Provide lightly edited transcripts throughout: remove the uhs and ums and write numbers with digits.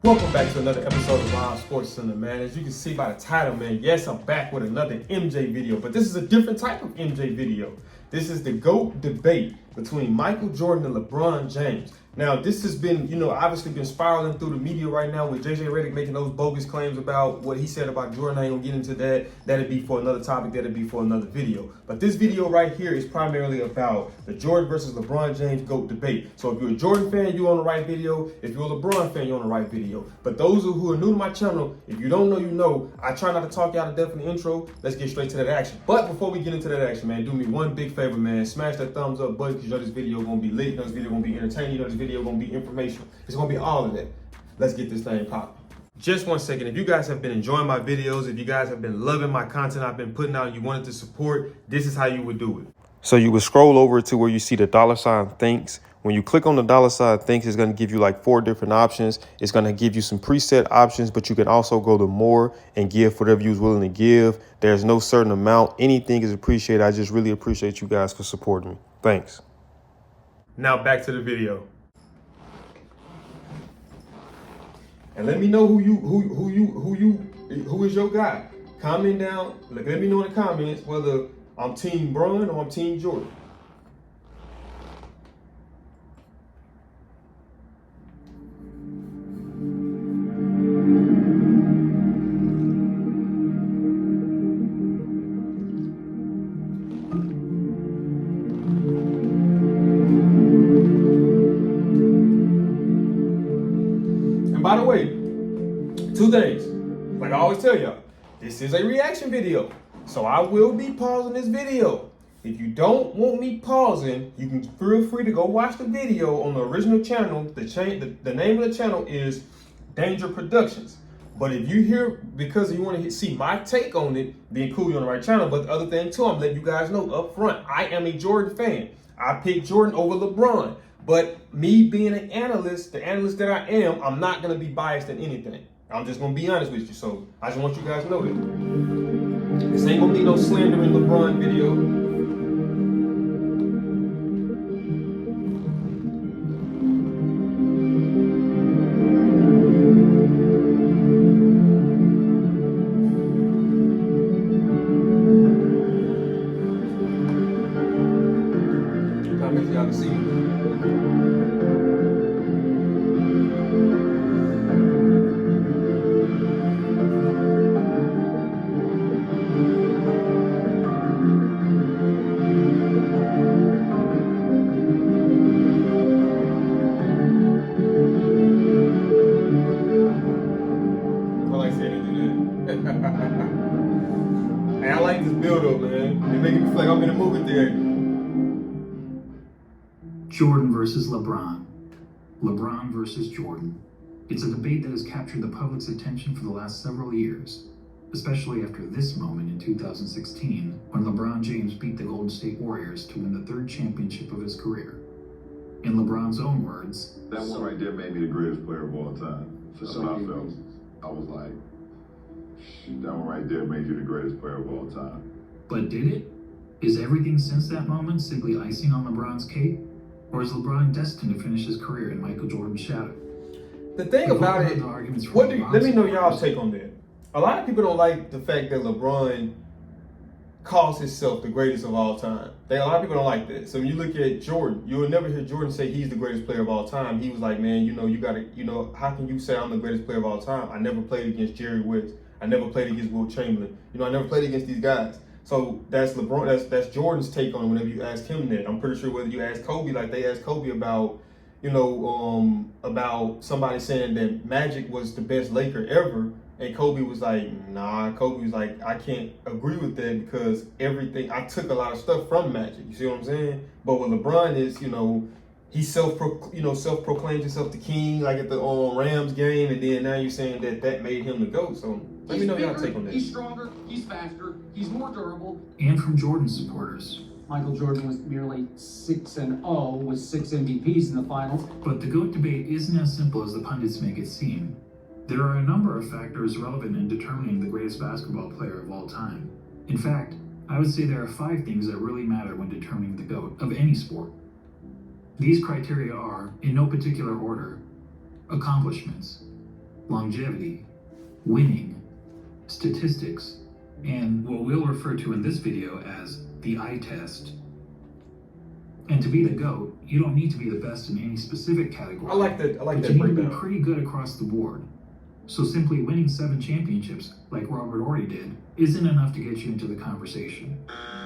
Welcome back to another episode of Live Sports Center, man. As you can see by the title, man, yes, I'm back with another MJ video, but this is a different type of MJ video. This is the GOAT debate between Michael Jordan and LeBron James. Now, this has been, obviously been spiraling through the media right now with JJ Redick making those bogus claims about what he said about Jordan. I ain't gonna get into that. That'd be for another topic. That'd be for another video. But this video right here is primarily about the Jordan versus LeBron James GOAT debate. So if you're a Jordan fan, you're on the right video. If you're a LeBron fan, you're on the right video. But those who are new to my channel, if you don't know, you know. I try not to talk you out of death in the intro. Let's get straight to that action. But before we get into that action, man, do me one big favor, man. Smash that thumbs up button, because you know this video gonna be lit. You know this video gonna be entertaining. You know this video gonna be informational. It's gonna be all of that. Let's get this thing popping. Just one second. If you guys have been enjoying my videos, if you guys have been loving my content I've been putting out and you wanted to support, this is how you would do it. So you would scroll over to where you see the $ thanks. When you click on the $ thanks, it's going to give you like 4 different options. It's going to give you some preset options, but you can also go to more and give whatever you're willing to give. There's no certain amount. Anything is appreciated. I just really appreciate you guys for supporting me. Thanks. Now back to the video. And let me know who is your guy. Comment down. Let me know in the comments whether I'm Team Bron or I'm Team Jordan. And by the way, 2 things. Like I always tell y'all, this is a reaction video. So I will be pausing this video. If you don't want me pausing, you can feel free to go watch the video on the original channel. The name of the channel is Danger Productions. But if you hear, because you want to see my take on it, then cool, you're on the right channel. But the other thing too, I'm letting you guys know up front, I am a Jordan fan. I picked Jordan over LeBron. But me being an analyst, the analyst that I am, I'm not going to be biased in anything. I'm just going to be honest with you. So I just want you guys to know that. This ain't going to be no slandering LeBron video. Y'all can see. Hey, I like this build up, man. It's making me feel like I'm in a movie theater. Jordan versus LeBron. LeBron versus Jordan. It's a debate that has captured the public's attention for the last several years, especially after this moment in 2016, when LeBron James beat the Golden State Warriors to win the 3rd championship of his career. In LeBron's own words, that one right there made me the greatest player of all time. That's what I felt. I was like, shoot, that one right there made you the greatest player of all time. But did it? Is everything since that moment simply icing on LeBron's cake? Or is LeBron destined to finish his career in Michael Jordan's shadow? The thing about it, let me know y'all's take on that. A lot of people don't like the fact that LeBron calls himself the greatest of all time. A lot of people don't like that. So when you look at Jordan, you will never hear Jordan say he's the greatest player of all time. He was like, man, you gotta, how can you say I'm the greatest player of all time? I never played against Jerry West. I never played against Wilt Chamberlain. I never played against these guys. So that's LeBron. That's Jordan's take on it. Whenever you ask him that, I'm pretty sure whether you ask Kobe, like they asked Kobe about, about somebody saying that Magic was the best Laker ever, and Kobe was like, nah. Kobe was like, I can't agree with that because I took a lot of stuff from Magic. You see what I'm saying? But what LeBron is, he self-proclaimed himself the king, like at the Rams game, and then now you're saying that made him the GOAT. So let me know y'all take on that. He's stronger, he's faster, he's more durable. And from Jordan supporters, Michael Jordan was merely 6-0 with 6 MVPs in the finals. But the GOAT debate isn't as simple as the pundits make it seem. There are a number of factors relevant in determining the greatest basketball player of all time. In fact, I would say there are 5 things that really matter when determining the GOAT of any sport. These criteria are, in no particular order, accomplishments, longevity, winning, statistics, and what we'll refer to in this video as the eye test. And to be the GOAT, you don't need to be the best in any specific category. I like that but breakdown. you need to be pretty good across the board. So simply winning 7 championships, like Robert Horry did, isn't enough to get you into the conversation.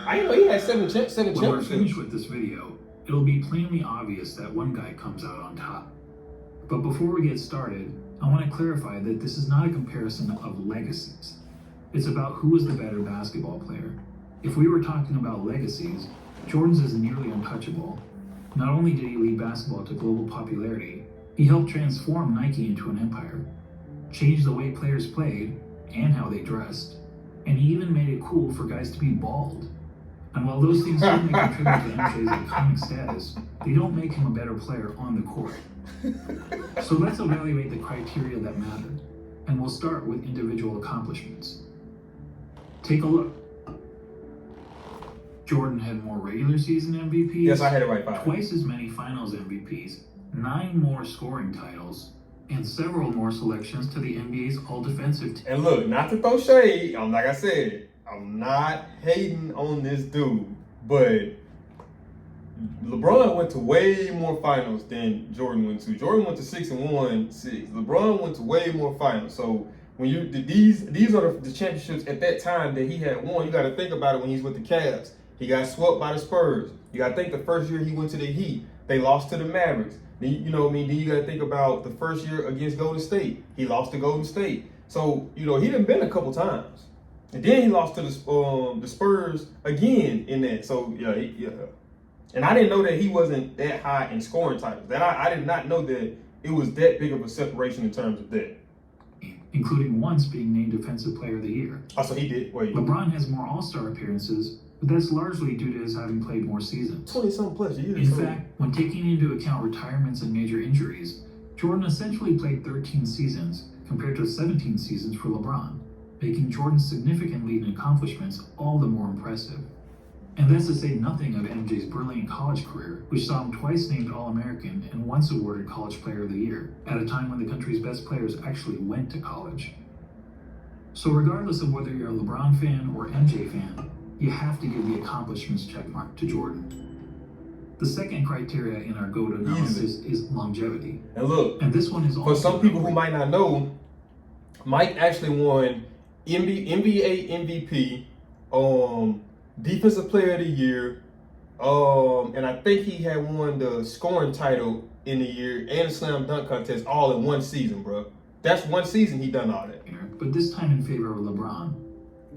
I didn't know he had seven When we're championships. finished with this video, it'll be plainly obvious that one guy comes out on top. But before we get started, I want to clarify that this is not a comparison of legacies. It's about who is the better basketball player. If we were talking about legacies, Jordan's is nearly untouchable. Not only did he lead basketball to global popularity, he helped transform Nike into an empire, changed the way players played and how they dressed, and he even made it cool for guys to be bald. And while those things certainly contribute to MJ's iconic status, they don't make him a better player on the court. So let's evaluate the criteria that matter, and we'll start with individual accomplishments. Take a look. Jordan had more regular season MVPs. Yes, I had it right. 5. Twice as many finals MVPs, 9 more scoring titles, and several more selections to the NBA's all-defensive team. And look, not to throw shade, like I said, I'm not hating on this dude, but LeBron went to way more finals than Jordan went to. Jordan went to 6 and 1, 6. LeBron went to way more finals. So when these are the championships at that time that he had won. You got to think about it when he's with the Cavs. He got swept by the Spurs. You got to think the first year he went to the Heat, they lost to the Mavericks. Then you got to think about the first year against Golden State. He lost to Golden State. So he done been a couple times, and then he lost to the Spurs again in that. So yeah. And I didn't know that he wasn't that high in scoring titles. That I did not know that it was that big of a separation in terms of that. Including once being named Defensive Player of the Year. Oh, so he did. Wait. LeBron has more All-Star appearances, but that's largely due to his having played more seasons. 20-something plus years. In fact, when taking into account retirements and major injuries, Jordan essentially played 13 seasons compared to 17 seasons for LeBron, making Jordan's significant lead in accomplishments all the more impressive. And that's to say nothing of MJ's brilliant college career, which saw him twice named All-American and once awarded College Player of the Year, at a time when the country's best players actually went to college. So regardless of whether you're a LeBron fan or MJ fan, you have to give the accomplishments checkmark to Jordan. The second criteria in our GOAT analysis is longevity. And look, and this one is for some people who might not know, Mike actually won NBA MVP, Defensive Player of the Year, and I think he had won the scoring title in the year and the slam dunk contest all in one season, bro. That's one season he done all that. But this time in favor of LeBron.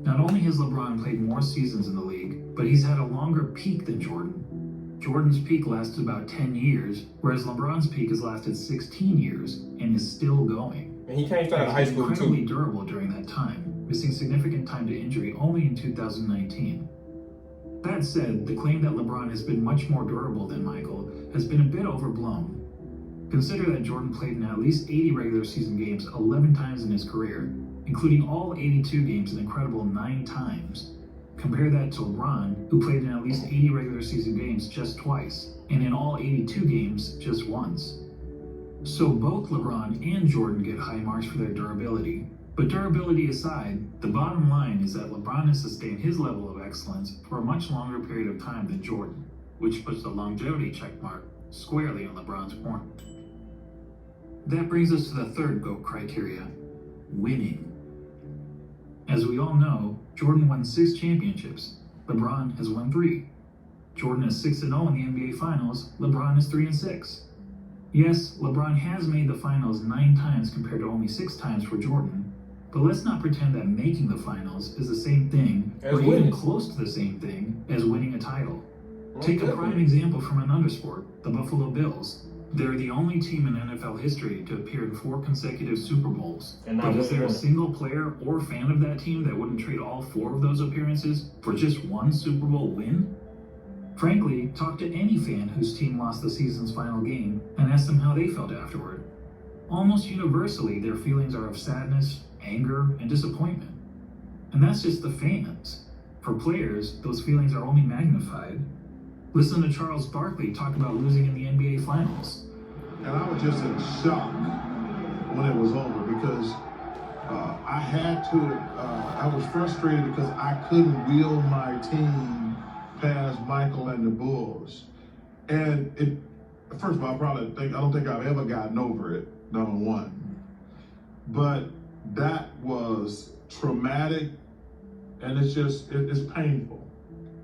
Not only has LeBron played more seasons in the league, but he's had a longer peak than Jordan. Jordan's peak lasted about 10 years, whereas LeBron's peak has lasted 16 years and is still going. And he came straight out of high school incredibly too. Durable during that time, missing significant time to injury only in 2019. That said, the claim that LeBron has been much more durable than Michael has been a bit overblown. Consider that Jordan played in at least 80 regular season games 11 times in his career, including all 82 games an incredible 9 times. Compare that to LeBron, who played in at least 80 regular season games just twice, and in all 82 games just once. So both LeBron and Jordan get high marks for their durability. But durability aside, the bottom line is that LeBron has sustained his level of excellence for a much longer period of time than Jordan, which puts the longevity checkmark squarely on LeBron's corner. That brings us to the third GOAT criteria, winning. As we all know, Jordan won 6 championships. LeBron has won 3. Jordan is 6-0 in the NBA Finals. LeBron is 3-6. Yes, LeBron has made the finals 9 times compared to only 6 times for Jordan, but let's not pretend that making the finals is the same thing, or even close to the same thing, as winning a title. Take a prime example from another sport, the Buffalo Bills. They're the only team in NFL history to appear in 4 consecutive Super Bowls. But is there a single player or fan of that team that wouldn't trade all 4 of those appearances for just 1 Super Bowl win? Frankly, talk to any fan whose team lost the season's final game and ask them how they felt afterward. Almost universally, their feelings are of sadness, anger, and disappointment. And that's just the fans. For players, those feelings are only magnified. Listen to Charles Barkley talk about losing in the NBA Finals. And I was just in shock when it was over because I had to. I was frustrated because I couldn't wheel my team past Michael and the Bulls, and it. First of all, I don't think I've ever gotten over it. Number one, but that was traumatic, and it's painful.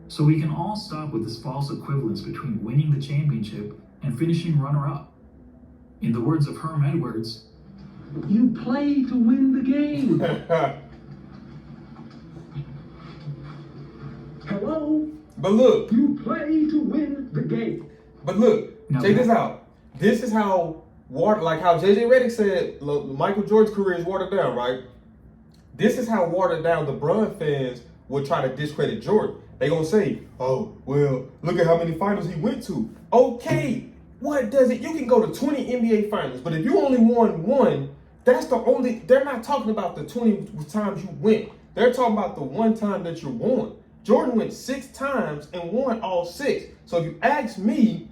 So we can all stop with this false equivalence between winning the championship and finishing runner-up. In the words of Herm Edwards, You play to win the game. Hello? But look, You play to win the game. but look, Now check that- this out. This is how how JJ Redick said Michael Jordan's career is watered down, right? This is how watered down LeBron fans will try to discredit Jordan. They gonna say, oh, well, look at how many finals he went to. Okay, what does it? You can go to 20 NBA finals, but if you only won one, that's the only, they're not talking about the 20 times you went. They're talking about the one time that you won. Jordan went 6 times and won all 6. So if you ask me,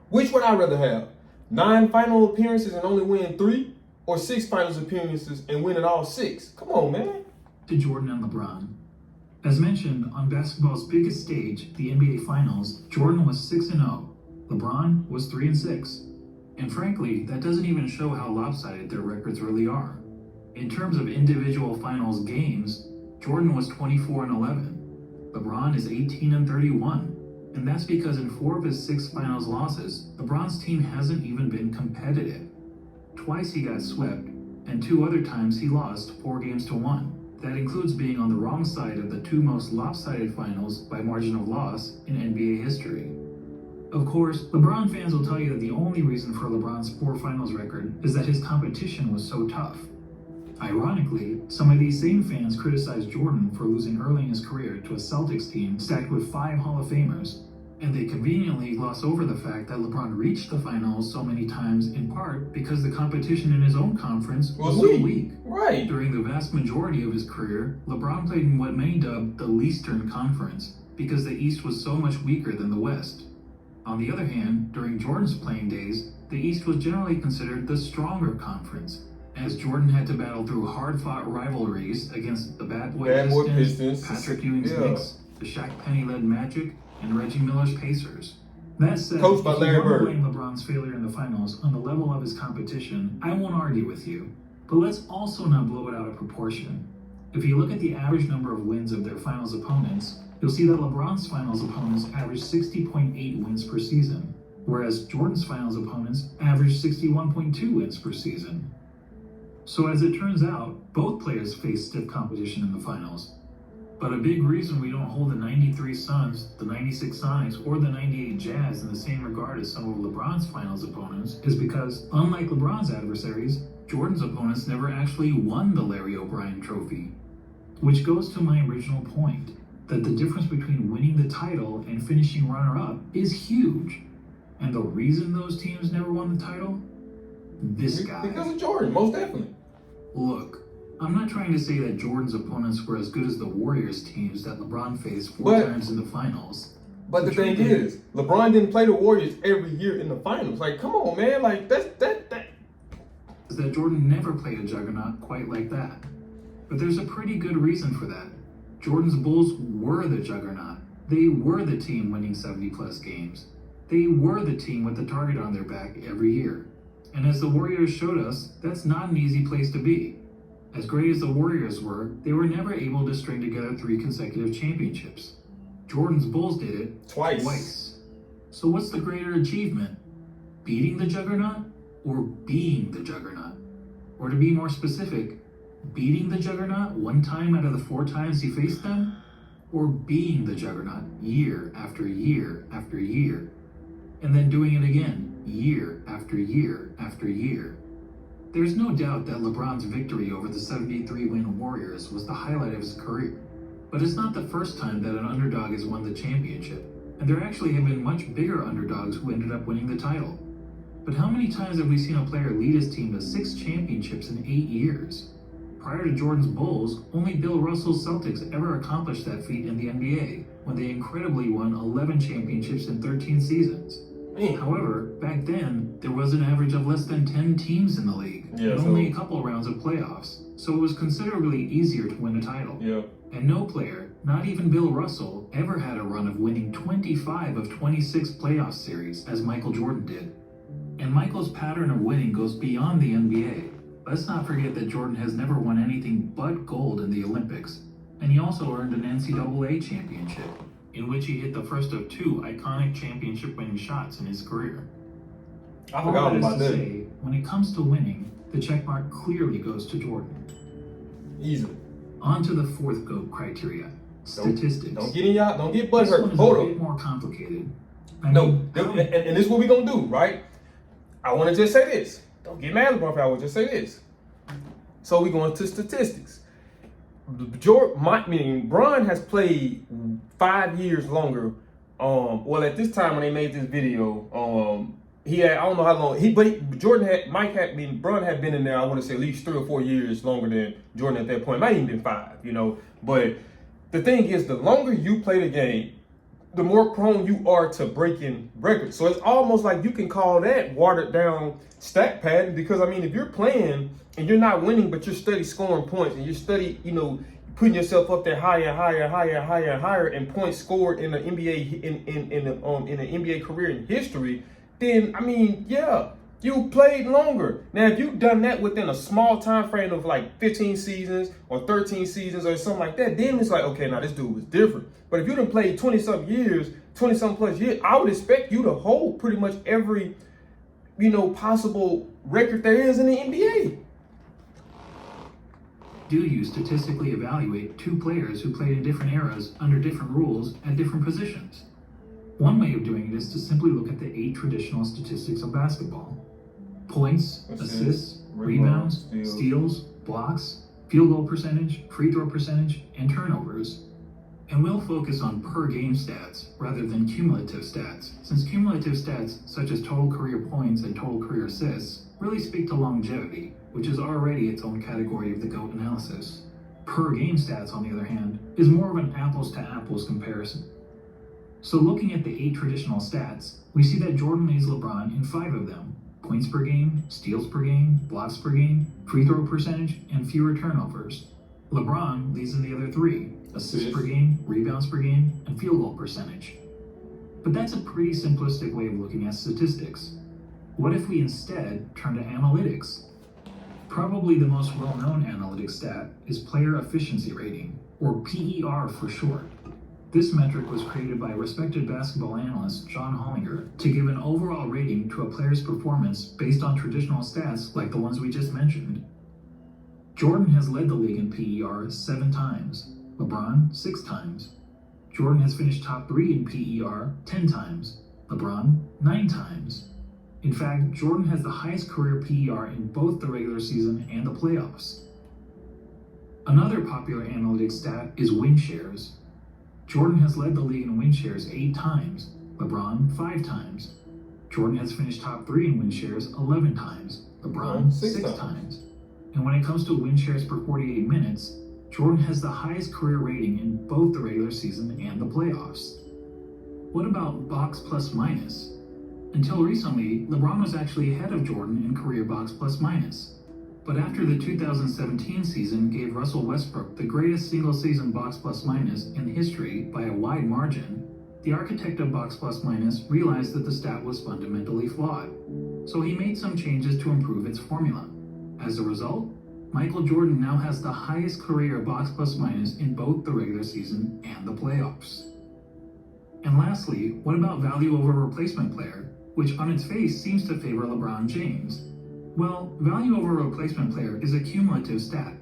which would I rather have? 9 final appearances and only win 3? Or 6 finals appearances and winning all 6? Come on, man. to Jordan and LeBron. As mentioned, on basketball's biggest stage, the NBA Finals, Jordan was 6-0. LeBron was 3-6. And frankly, that doesn't even show how lopsided their records really are. In terms of individual finals games, Jordan was 24-11. LeBron is 18-31. And that's because in 4 of his 6 finals losses, LeBron's team hasn't even been competitive. Twice he got swept, and 2 other times he lost 4 games to 1. That includes being on the wrong side of the 2 most lopsided finals by margin of loss in NBA history. Of course, LeBron fans will tell you that the only reason for LeBron's poor finals record is that his competition was so tough. Ironically, some of these same fans criticized Jordan for losing early in his career to a Celtics team stacked with 5 Hall of Famers, and they conveniently gloss over the fact that LeBron reached the finals so many times in part because the competition in his own conference was so weak. Right. During the vast majority of his career, LeBron played in what many dubbed the Leastern Conference because the East was so much weaker than the West. On the other hand, during Jordan's playing days, the East was generally considered the stronger conference, as Jordan had to battle through hard-fought rivalries against the Bad Boy Pistons, Patrick Ewing's Knicks, the Shaq Penny-led Magic, and Reggie Miller's Pacers. That said, Coached by if you Larry want to Bird. blame LeBron's failure in the finals on the level of his competition, I won't argue with you. But let's also not blow it out of proportion. If you look at the average number of wins of their finals opponents, you'll see that LeBron's finals opponents averaged 60.8 wins per season, whereas Jordan's finals opponents averaged 61.2 wins per season. So as it turns out, both players faced stiff competition in the finals. But a big reason we don't hold the 93 Suns, the 96 Sonics, or the 98 Jazz in the same regard as some of LeBron's finals opponents is because, unlike LeBron's adversaries, Jordan's opponents never actually won the Larry O'Brien Trophy. Which goes to my original point, that the difference between winning the title and finishing runner-up is huge. And the reason those teams never won the title? This guy. Because of Jordan, most definitely. Look, I'm not trying to say that Jordan's opponents were as good as the Warriors teams that LeBron faced 4 times in the finals. But the thing is, LeBron didn't play the Warriors every year in the finals. Like, come on, man. Like, that. Is that Jordan never played a juggernaut quite like that. But there's a pretty good reason for that. Jordan's Bulls were the juggernaut. They were the team winning 70-plus games. They were the team with the target on their back every year. And as the Warriors showed us, that's not an easy place to be. As great as the Warriors were, they were never able to string together 3 consecutive championships. Jordan's Bulls did it twice. So what's the greater achievement? Beating the juggernaut or being the juggernaut? Or to be more specific, beating the juggernaut 1 time out of the 4 times he faced them? Or being the juggernaut year after year after year? And then doing it again, year after year after year. There's no doubt that LeBron's victory over the 73-win Warriors was the highlight of his career. But it's not the first time that an underdog has won the championship, and there actually have been much bigger underdogs who ended up winning the title. But how many times have we seen a player lead his team to 6 championships in 8 years? Prior to Jordan's Bulls, only Bill Russell's Celtics ever accomplished that feat in the NBA, when they incredibly won 11 championships in 13 seasons. Man. However, back then, there was an average of less than 10 teams in the league, Yeah, and so- only a couple rounds of playoffs, so it was considerably easier to win a title. Yeah. And no player, not even Bill Russell, ever had a run of winning 25 of 26 playoff series as Michael Jordan did. And Michael's pattern of winning goes beyond the NBA. Let's not forget that Jordan has never won anything but gold in the Olympics, and he also earned an NCAA championship, in which he hit the first of 2 iconic championship-winning shots in his career. I forgot All about that is to that. say, when it comes to winning, the checkmark clearly goes to Jordan. Easily. On to the fourth GOAT criteria, statistics. Don't get in y'all. Don't get This one butthurt. is Hold a up. bit more complicated. No, how- and this is what we're gonna do, right? I want to just say this. Don't get mad, LeBron. I will just say this. So we're going to statistics. Bron has played 5 years longer. Well, at this time when they made this video, he had, I don't know how long Bron had been in there. I want to say at least 3 or 4 years longer than Jordan at that point. Might even been 5, you know. But the thing is, the longer you play the game, the more prone you are to breaking records. So it's almost like you can call that watered down stat pattern, because I mean, if you're playing and you're not winning, but you're steady scoring points and you're steady, you know, putting yourself up there higher and higher and higher and higher and higher, and points scored in the NBA in the NBA career in history, then I mean, yeah, you played longer. Now, if you've done that within a small time frame of like 15 seasons or 13 seasons or something like that, then it's like, okay, now this dude was different. But if you done played 20-something years, 20-something plus years, I would expect you to hold pretty much every, you know, possible record there is in the NBA. Do you statistically evaluate 2 players who played in different eras under different rules at different positions? One way of doing it is to simply look at the 8 traditional statistics of basketball: points, assists, rebounds, steals, blocks, field goal percentage, free throw percentage, and turnovers. And we'll focus on per game stats rather than cumulative stats, since cumulative stats such as total career points and total career assists really speak to longevity, which is already its own category of the GOAT analysis. Per game stats, on the other hand, is more of an apples to apples comparison. So looking at the 8 traditional stats, we see that Jordan leads LeBron in 5 of them: points per game, steals per game, blocks per game, free throw percentage, and fewer turnovers. LeBron leads in the other 3: assists per game, rebounds per game, and field goal percentage. But that's a pretty simplistic way of looking at statistics. What if we instead turn to analytics? Probably the most well-known analytic stat is player efficiency rating, or PER for short. This metric was created by respected basketball analyst John Hollinger to give an overall rating to a player's performance based on traditional stats like the ones we just mentioned. Jordan has led the league in PER 7 times, LeBron 6 times. Jordan has finished top 3 in PER 10 times, LeBron 9 times. In fact, Jordan has the highest career PER in both the regular season and the playoffs. Another popular analytic stat is win shares. Jordan has led the league in win shares 8 times, LeBron 5 times. Jordan has finished top 3 in win shares 11 times, LeBron 6 times. And when it comes to win shares per 48 minutes, Jordan has the highest career rating in both the regular season and the playoffs. What about box plus minus? Until recently, LeBron was actually ahead of Jordan in career box plus minus. But after the 2017 season gave Russell Westbrook the greatest single-season box plus minus in history by a wide margin, the architect of box plus minus realized that the stat was fundamentally flawed. So he made some changes to improve its formula. As a result, Michael Jordan now has the highest career box plus minus in both the regular season and the playoffs. And lastly, what about value over replacement player, which on its face seems to favor LeBron James? Well, value over replacement player is a cumulative stat,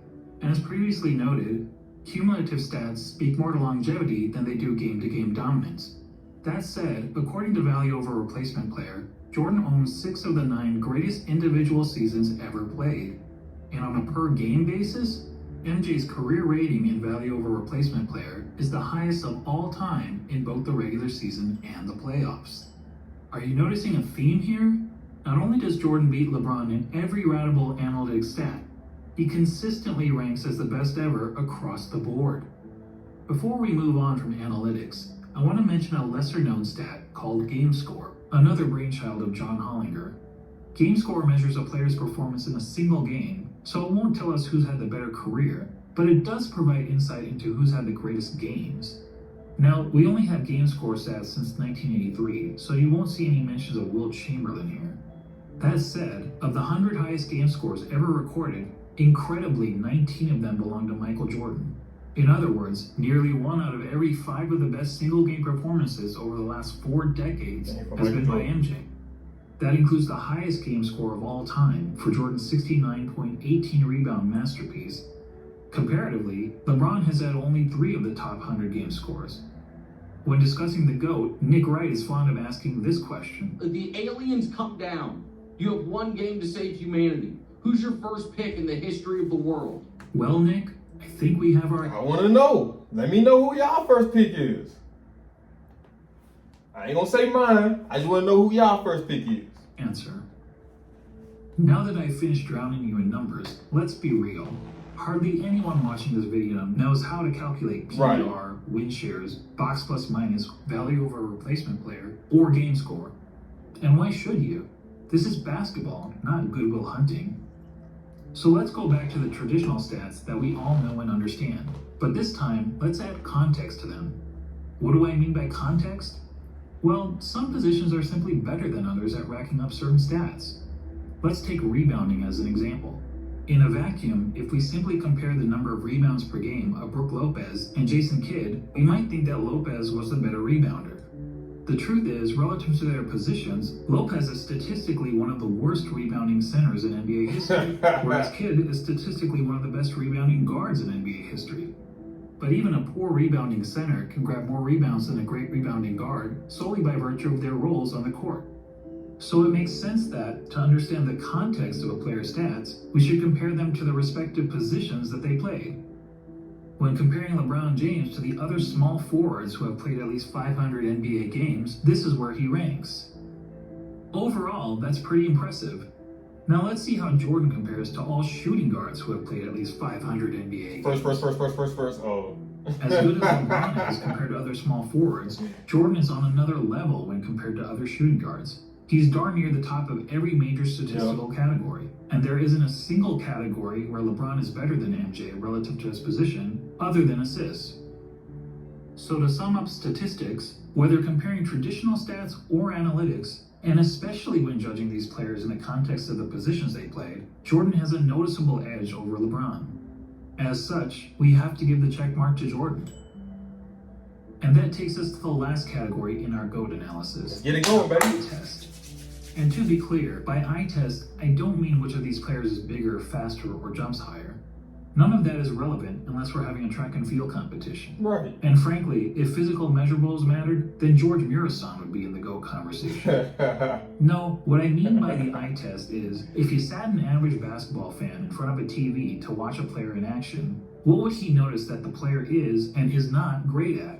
and as previously noted, cumulative stats speak more to longevity than they do game-to-game dominance. That said, according to value over replacement player, Jordan owns 6 of the 9 greatest individual seasons ever played. And on a per-game basis, MJ's career rating in value over replacement player is the highest of all time in both the regular season and the playoffs. Are you noticing a theme here? Not only does Jordan beat LeBron in every ratable analytic stat, he consistently ranks as the best ever across the board. Before we move on from analytics, I want to mention a lesser-known stat called game score. another brainchild of John Hollinger. Game score measures a player's performance in a single game, so it won't tell us who's had the better career, but it does provide insight into who's had the greatest games. Now, we only have game score stats since 1983, so you won't see any mentions of Wilt Chamberlain here. That said, of the 100 highest game scores ever recorded, incredibly 19 of them belong to Michael Jordan. In other words, nearly 1 out of every 5 of the best single-game performances over the last 4 decades has been by MJ. That includes the highest game score of all time for Jordan's 69.18 rebound masterpiece. Comparatively, LeBron has had only 3 of the top 100 game scores. When discussing the GOAT, Nick Wright is fond of asking this question. The aliens come down. You have 1 game to save humanity. Who's your first pick in the history of the world? Well, Nick, I think we have our... I want to know. Let me know who y'all first pick is. I ain't gonna say mine. I just want to know who y'all first pick is. answer. Now that I've finished drowning you in numbers, let's be real. Hardly anyone watching this video knows how to calculate PER, Right. win shares, box plus minus, value over replacement player, or game score. And why should you? This is basketball, not Good Will Hunting. So let's go back to the traditional stats that we all know and understand. But this time, let's add context to them. What do I mean by context? Well, some positions are simply better than others at racking up certain stats. Let's take rebounding as an example. In a vacuum, if we simply compare the number of rebounds per game of Brook Lopez and Jason Kidd, we might think that Lopez was the better rebounder. The truth is, relative to their positions, Lopez is statistically one of the worst rebounding centers in NBA history, whereas Kidd is statistically one of the best rebounding guards in NBA history. But even a poor rebounding center can grab more rebounds than a great rebounding guard solely by virtue of their roles on the court. So it makes sense that, to understand the context of a player's stats, we should compare them to the respective positions that they played. When comparing LeBron James to the other small forwards who have played at least 500 NBA games, this is where he ranks. Overall, that's pretty impressive. Now let's see how Jordan compares to all shooting guards who have played at least 500 NBA games. First. Oh. As good as LeBron is compared to other small forwards, Jordan is on another level when compared to other shooting guards. He's darn near the top of every major statistical category, and there isn't a single category where LeBron is better than MJ relative to his position, other than assists. So to sum up statistics, whether comparing traditional stats or analytics, and especially when judging these players in the context of the positions they played, Jordan has a noticeable edge over LeBron. As such, we have to give the check mark to Jordan. And that takes us to the last category in our GOAT analysis. Get it going, baby. Eye test. And to be clear, by eye test, I don't mean which of these players is bigger, faster, or jumps higher. None of that is relevant unless we're having a track and field competition. Right. And frankly, if physical measurables mattered, then George Murasan would be in the GOAT conversation. No, what I mean by the eye test is, if you sat an average basketball fan in front of a TV to watch a player in action, what would he notice that the player is and is not great at?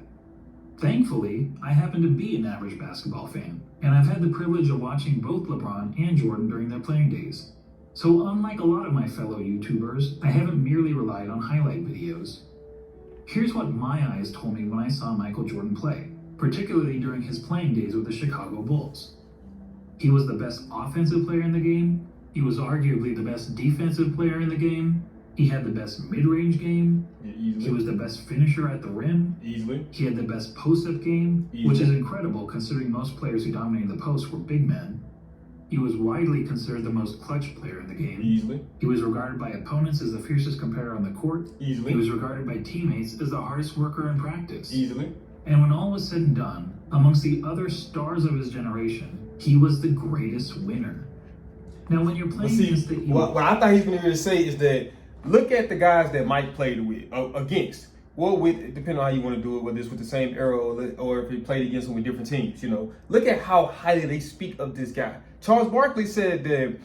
Thankfully, I happen to be an average basketball fan, and I've had the privilege of watching both LeBron and Jordan during their playing days. So unlike a lot of my fellow YouTubers, I haven't merely relied on highlight videos. Here's what my eyes told me when I saw Michael Jordan play, particularly during his playing days with the Chicago Bulls. He was the best offensive player in the game, he was arguably the best defensive player in the game, he had the best mid-range game, he was the best finisher at the rim, he had the best post-up game, which is incredible considering most players who dominated the post were big men. He was widely considered the most clutch player in the game. He was regarded by opponents as the fiercest competitor on the court. He was regarded by teammates as the hardest worker in practice. And when all was said and done, amongst the other stars of his generation, he was the greatest winner. Now when you're playing against the... What I thought he's going to say is that look at the guys that Mike played with, against. Well, depending on how you want to do it, whether it's with the same era or if he played against them with different teams, you know. Look at how highly they speak of this guy. Charles Barkley said that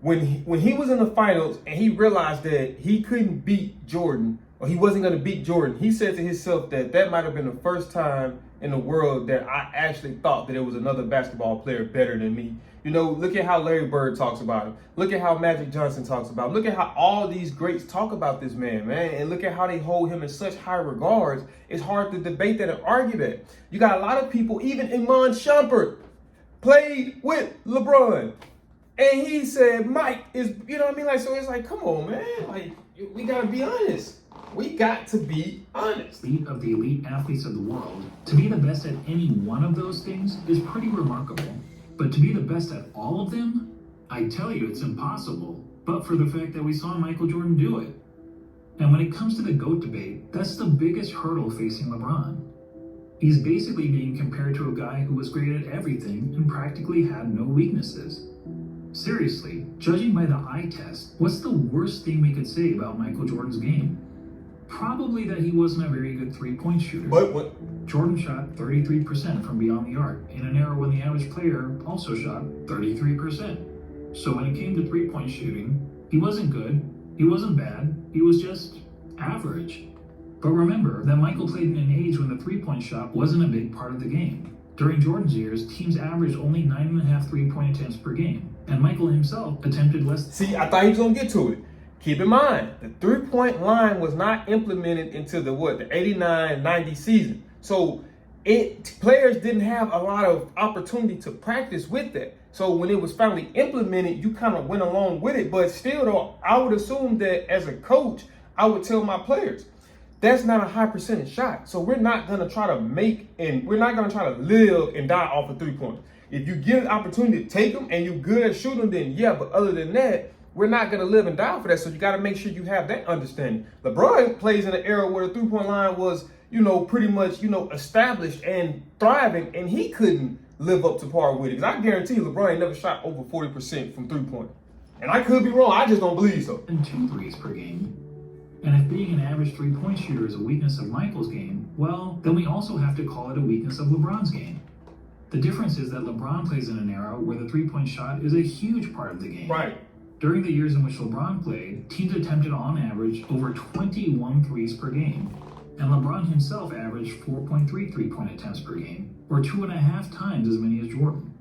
when he was in the finals and he realized that he couldn't beat Jordan, or he wasn't going to beat Jordan, he said to himself that might have been the first time in the world that I actually thought that there was another basketball player better than me. You know, look at how Larry Bird talks about him. Look at how Magic Johnson talks about him. Look at how all these greats talk about this man. And look at how they hold him in such high regards. It's hard to debate that and argue that. You got a lot of people, even Iman Shumpert, played with LeBron. And he said, Mike is, you know what I mean? Like, so it's like, come on, man. Like, we got to be honest. We got to be honest. Elite of the elite athletes of the world, to be the best at any one of those things is pretty remarkable. But to be the best at all of them, I tell you, it's impossible. But for the fact that we saw Michael Jordan do it. And when it comes to the GOAT debate, that's the biggest hurdle facing LeBron. He's basically being compared to a guy who was great at everything and practically had no weaknesses. Seriously, judging by the eye test, what's the worst thing we could say about Michael Jordan's game? Probably that he wasn't a very good three-point shooter. But what? Jordan shot 33% from beyond the arc in an era when the average player also shot 33%. So when it came to three-point shooting, he wasn't good, he wasn't bad, he was just average. But remember that Michael played in an age when the three-point shot wasn't a big part of the game. During Jordan's years, teams averaged only 9.5 three-point attempts per game, and Michael himself attempted less. See, I thought he was going to get to it. Keep in mind, the three-point line was not implemented until the 89-90 season. So players didn't have a lot of opportunity to practice with that. So when it was finally implemented, you kind of went along with it. But still, though, I would assume that as a coach, I would tell my players, that's not a high percentage shot. So we're not going to try to we're not going to try to live and die off of three-pointers. If you give the opportunity to take them and you're good at shooting them, then yeah. But other than that, we're not going to live and die for that. So you got to make sure you have that understanding. LeBron plays in an era where the three-point line was, pretty much, established and thriving, and he couldn't live up to par with it. Because I guarantee you, LeBron ain't never shot over 40% from three-point. And I could be wrong. I just don't believe so. And 2 threes per game. And if being an average three-point shooter is a weakness of Michael's game, well, then we also have to call it a weakness of LeBron's game. The difference is that LeBron plays in an era where the three-point shot is a huge part of the game. Right. During the years in which LeBron played, teams attempted on average over 21 threes per game. And LeBron himself averaged 4.3 three-point attempts per game, or 2.5 times as many as Jordan.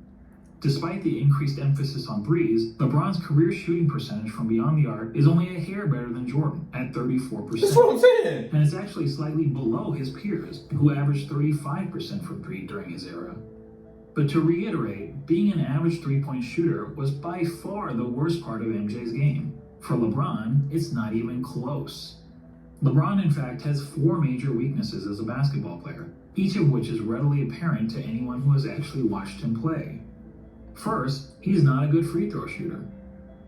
Despite the increased emphasis on threes, LeBron's career shooting percentage from beyond the arc is only a hair better than Jordan, at 34%. That's what I'm saying. And it's actually slightly below his peers, who averaged 35% from three during his era. But to reiterate, being an average three-point shooter was by far the worst part of MJ's game. For LeBron, it's not even close. LeBron, in fact, has 4 major weaknesses as a basketball player, each of which is readily apparent to anyone who has actually watched him play. First, he's not a good free throw shooter.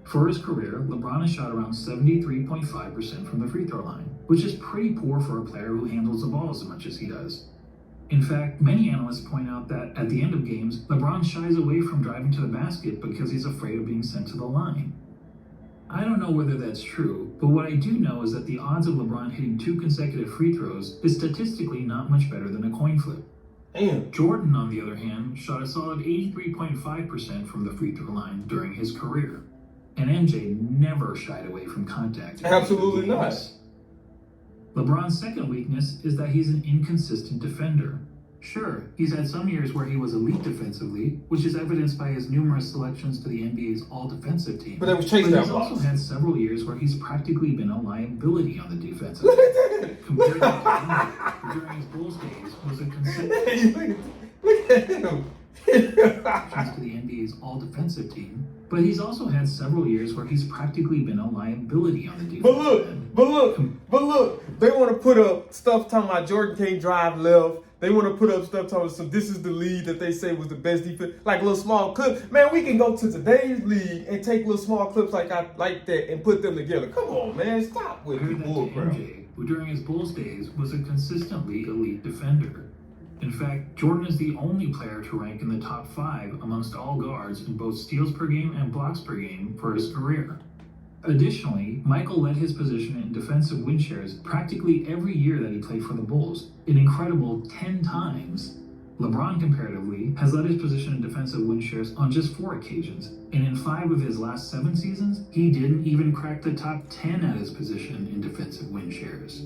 For his career, LeBron has shot around 73.5% from the free throw line, which is pretty poor for a player who handles the ball as much as he does. In fact, many analysts point out that at the end of games, LeBron shies away from driving to the basket because he's afraid of being sent to the line. I don't know whether that's true, but what I do know is that the odds of LeBron hitting 2 consecutive free throws is statistically not much better than a coin flip. Damn. Jordan, on the other hand, shot a solid 83.5% from the free throw line during his career. And MJ never shied away from contact. Absolutely not. LeBron's second weakness is that he's an inconsistent defender. Sure, he's had some years where he was elite defensively, which is evidenced by his numerous selections to the NBA's all-defensive team. But that was chasing But out he's blocks. also had several years where he's practically been a liability on the defensive end. Compared to MJ, who during his Bulls days was a consistent Look at him. to the NBA's all-defensive team, but he's also had several years where he's practically been a liability on the defensive end. But look, they want to put up stuff talking about Jordan can't drive left. They want to put up stuff talking about, so this is the league that they say was the best defense, like little small clips. Man, we can go to today's league and take little small clips like that and put them together. Come on, man, stop with the Compared that to bullcrap. MJ, who during his Bulls days was a consistently elite defender. In fact, Jordan is the only player to rank in the top 5 amongst all guards in both steals per game and blocks per game for his career. Additionally, Michael led his position in defensive win shares practically every year that he played for the Bulls, an incredible 10 times. LeBron, comparatively, has led his position in defensive win shares on just 4 occasions, and in 5 of his last 7 seasons, he didn't even crack the top 10 at his position in defensive win shares.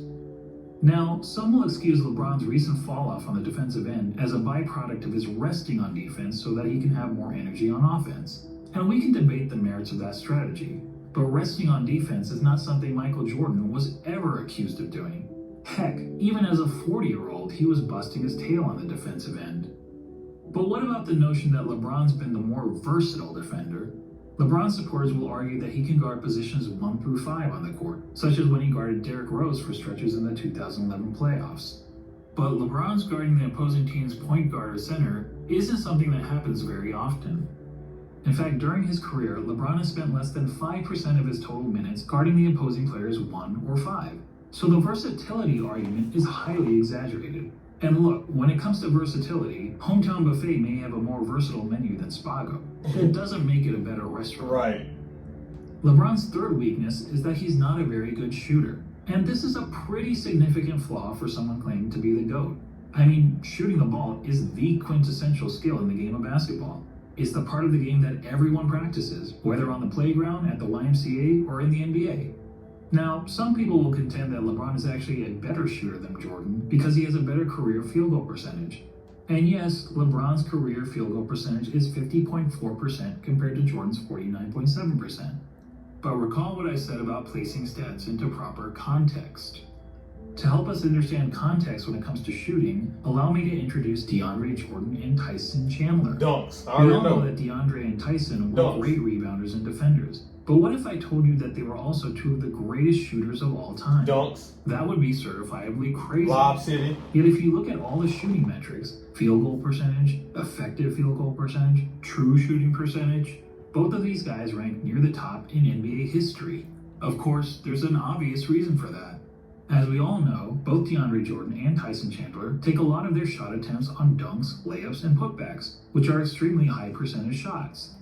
Now, some will excuse LeBron's recent fall-off on the defensive end as a byproduct of his resting on defense so that he can have more energy on offense. And we can debate the merits of that strategy. But resting on defense is not something Michael Jordan was ever accused of doing. Heck, even as a 40-year-old, he was busting his tail on the defensive end. But what about the notion that LeBron's been the more versatile defender? LeBron supporters will argue that he can guard positions 1 through 5 on the court, such as when he guarded Derrick Rose for stretches in the 2011 playoffs. But LeBron's guarding the opposing team's point guard or center isn't something that happens very often. In fact, during his career, LeBron has spent less than 5% of his total minutes guarding the opposing players 1 or 5. So the versatility argument is highly exaggerated. And look, when it comes to versatility, Hometown Buffet may have a more versatile menu than Spago. It doesn't make it a better restaurant. Right. LeBron's third weakness is that he's not a very good shooter. And this is a pretty significant flaw for someone claiming to be the GOAT. I mean, shooting the ball is the quintessential skill in the game of basketball. It's the part of the game that everyone practices, whether on the playground, at the YMCA, or in the NBA. Now, some people will contend that LeBron is actually a better shooter than Jordan because he has a better career field goal percentage. And yes, LeBron's career field goal percentage is 50.4% compared to Jordan's 49.7%. But recall what I said about placing stats into proper context. To help us understand context when it comes to shooting, allow me to introduce DeAndre Jordan and Tyson Chandler. Dunks. We all know that DeAndre and Tyson were great rebounders and defenders. But what if I told you that they were also two of the greatest shooters of all time? Dunks. That would be certifiably crazy. Lob City. Yet if you look at all the shooting metrics, field goal percentage, effective field goal percentage, true shooting percentage, both of these guys rank near the top in NBA history. Of course, there's an obvious reason for that. As we all know, both DeAndre Jordan and Tyson Chandler take a lot of their shot attempts on dunks, layups, and putbacks, which are extremely high percentage shots.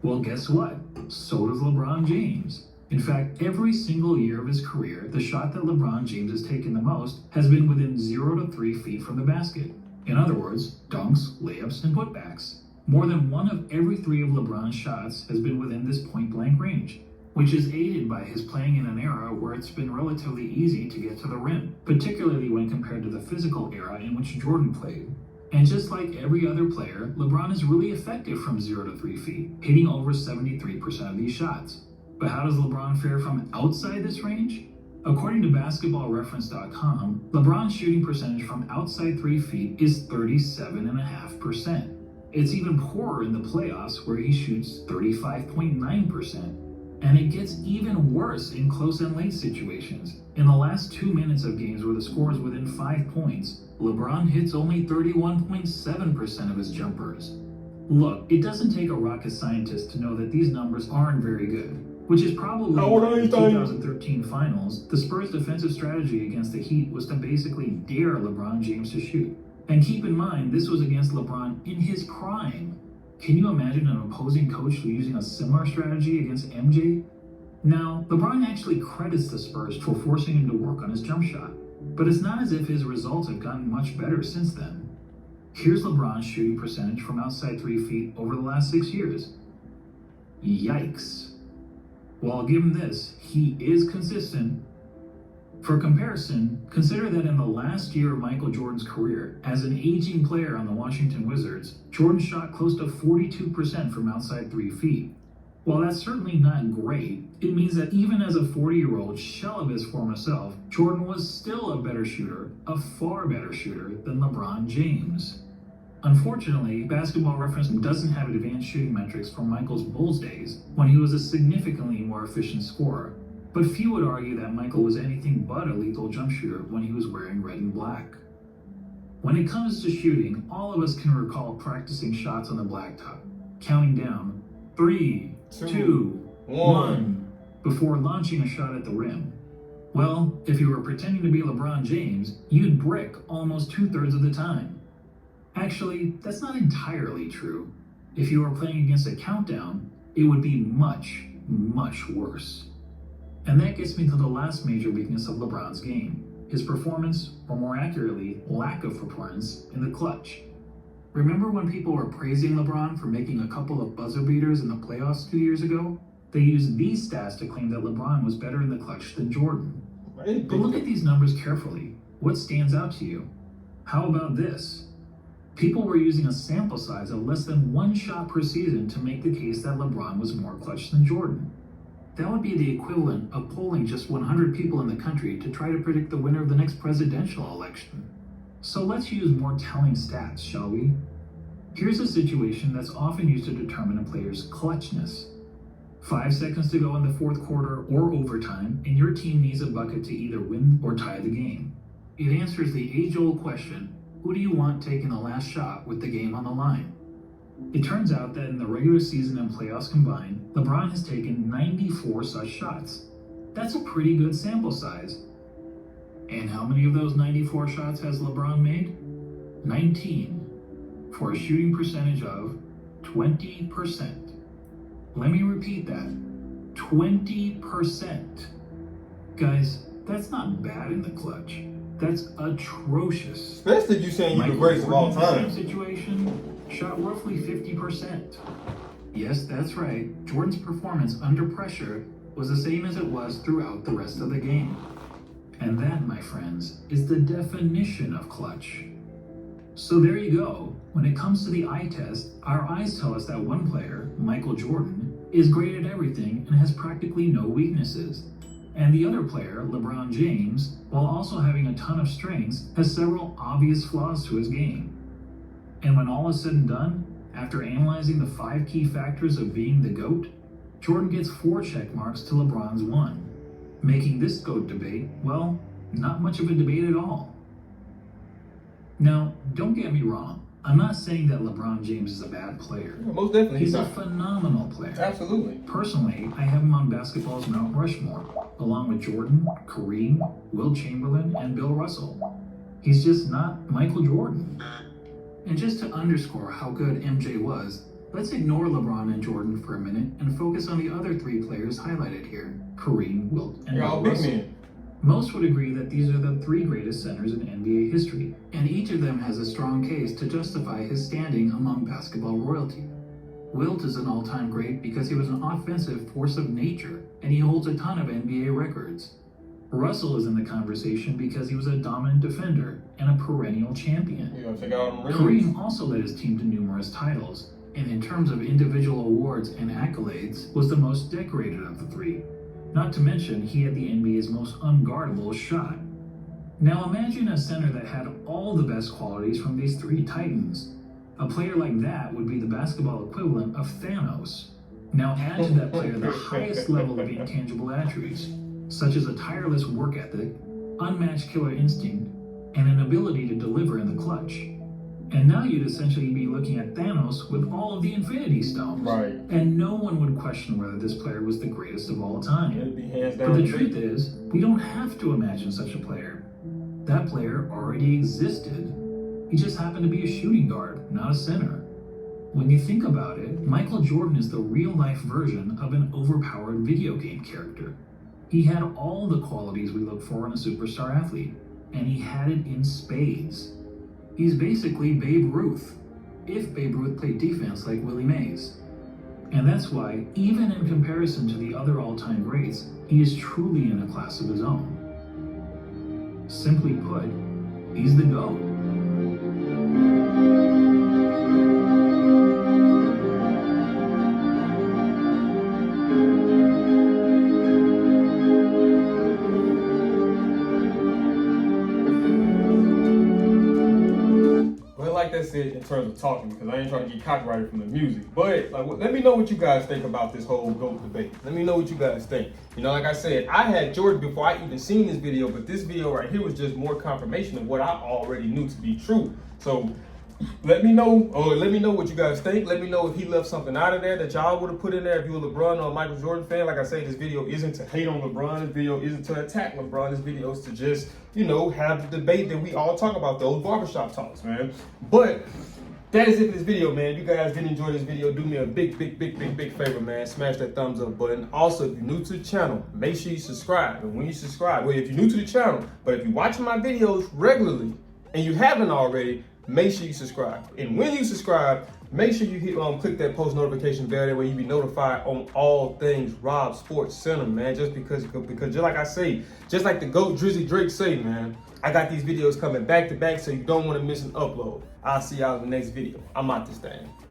Well, guess what? So does LeBron James. In fact, every single year of his career, the shot that LeBron James has taken the most has been within 0 to 3 feet from the basket. In other words, dunks, layups, and putbacks. More than 1 of every 3 of LeBron's shots has been within this point-blank range, which is aided by his playing in an era where it's been relatively easy to get to the rim, particularly when compared to the physical era in which Jordan played. And just like every other player, LeBron is really effective from 0 to 3 feet, hitting over 73% of these shots. But how does LeBron fare from outside this range? According to basketballreference.com, LeBron's shooting percentage from outside 3 feet is 37.5%. It's even poorer in the playoffs where he shoots 35.9%. And it gets even worse in close and late situations. In the last 2 minutes of games where the score is within 5 points, LeBron hits only 31.7% of his jumpers. Look, it doesn't take a rocket scientist to know that these numbers aren't very good, which is probably why in the 2013 finals, the Spurs' defensive strategy against the Heat was to basically dare LeBron James to shoot. And keep in mind, this was against LeBron in his prime. Can you imagine an opposing coach using a similar strategy against MJ? Now, LeBron actually credits the Spurs for forcing him to work on his jump shot, but it's not as if his results have gotten much better since then. Here's LeBron's shooting percentage from outside 3 feet over the last 6 years. Yikes. Well, I'll give him this, he is consistent. For comparison, consider that in the last year of Michael Jordan's career, as an aging player on the Washington Wizards, Jordan shot close to 42% from outside 3 feet. While that's certainly not great, it means that even as a 40-year-old shell of his former self, Jordan was still a better shooter, a far better shooter than LeBron James. Unfortunately, Basketball Reference doesn't have advanced shooting metrics from Michael's Bulls days, when he was a significantly more efficient scorer. But few would argue that Michael was anything but a lethal jump shooter when he was wearing red and black. When it comes to shooting, all of us can recall practicing shots on the blacktop, counting down 3, 2, 1, before launching a shot at the rim. Well, if you were pretending to be LeBron James, you'd brick almost 2/3 of the time. Actually, that's not entirely true. If you were playing against a countdown, it would be much, much worse. And that gets me to the last major weakness of LeBron's game, his performance, or more accurately, lack of performance, in the clutch. Remember when people were praising LeBron for making a couple of buzzer beaters in the playoffs 2 years ago? They used these stats to claim that LeBron was better in the clutch than Jordan. But look at these numbers carefully. What stands out to you? How about this? People were using a sample size of less than 1 shot per season to make the case that LeBron was more clutch than Jordan. That would be the equivalent of polling just 100 people in the country to try to predict the winner of the next presidential election. So let's use more telling stats, shall we? Here's a situation that's often used to determine a player's clutchness. 5 seconds to go in the fourth quarter or overtime, and your team needs a bucket to either win or tie the game. It answers the age-old question, who do you want taking the last shot with the game on the line? It turns out that in the regular season and playoffs combined, LeBron has taken 94 such shots. That's a pretty good sample size. And how many of those 94 shots has LeBron made? 19, for a shooting percentage of 20%. Let me repeat that. 20%. Guys, that's not bad in the clutch. That's atrocious. Especially if you're saying you're the greatest of all time. Situation shot roughly 50%. Yes, that's right. Jordan's performance under pressure was the same as it was throughout the rest of the game. And that, my friends, is the definition of clutch. So there you go. When it comes to the eye test, our eyes tell us that one player, Michael Jordan, is great at everything and has practically no weaknesses. And the other player, LeBron James, while also having a ton of strengths, has several obvious flaws to his game. And when all is said and done, after analyzing the 5 key factors of being the GOAT, Jordan gets 4 check marks to LeBron's 1, making this GOAT debate, well, not much of a debate at all. Now, don't get me wrong. I'm not saying that LeBron James is a bad player. Yeah, most definitely. He's a phenomenal player. Absolutely. Personally, I have him on basketball's Mount Rushmore, along with Jordan, Kareem, Wilt Chamberlain, and Bill Russell. He's just not Michael Jordan. And just to underscore how good MJ was, let's ignore LeBron and Jordan for a minute and focus on the other 3 players highlighted here, Kareem, Wilt, and You're all Bill big Russell. men. Most would agree that these are the 3 greatest centers in NBA history, and each of them has a strong case to justify his standing among basketball royalty. Wilt is an all-time great because he was an offensive force of nature, and he holds a ton of NBA records. Russell is in the conversation because he was a dominant defender and a perennial champion. You know, check out them rings. Kareem also led his team to numerous titles, and in terms of individual awards and accolades, was the most decorated of the 3. Not to mention, he had the NBA's most unguardable shot. Now imagine a center that had all the best qualities from these 3 titans. A player like that would be the basketball equivalent of Thanos. Now add to that player the highest level of intangible attributes, such as a tireless work ethic, unmatched killer instinct, and an ability to deliver in the clutch. And now you'd essentially be looking at Thanos with all of the Infinity Stones. Right. And no one would question whether this player was the greatest of all time. It'd be hands down. But the truth is, we don't have to imagine such a player. That player already existed. He just happened to be a shooting guard, not a center. When you think about it, Michael Jordan is the real-life version of an overpowered video game character. He had all the qualities we look for in a superstar athlete, and he had it in spades. He's basically Babe Ruth, if Babe Ruth played defense like Willie Mays. And that's why, even in comparison to the other all-time greats, he is truly in a class of his own. Simply put, he's the GOAT. That's it in terms of talking, because I ain't trying to get copyrighted from the music. But let me know what you guys think about this whole GOAT debate. Let me know what you guys think. You know, like I said, I had Jordan before I even seen this video, but this video right here was just more confirmation of what I already knew to be true. So let me know what you guys think. Let me know if he left something out of there that y'all would have put in there if you were a LeBron or a Michael Jordan fan. Like I say, this video isn't to hate on LeBron. This video isn't to attack LeBron. This video is to just, you know, have the debate that we all talk about, those barbershop talks, man. But that is it for this video, man. If you guys did enjoy this video, do me a big favor, man. Smash that thumbs up button. Also, if you're new to the channel, make sure you subscribe. And when you subscribe, well, if you're new to the channel, but if you're watching my videos regularly and you haven't already, make sure you subscribe. And when you subscribe, make sure you hit click that post notification bell. That way you be notified on all things Rob Sports Center, man. Just because just like I say, just like the GOAT Drizzy Drake say, man, I got these videos coming back to back, so you don't want to miss an upload. I'll see y'all in the next video. I'm out this thing.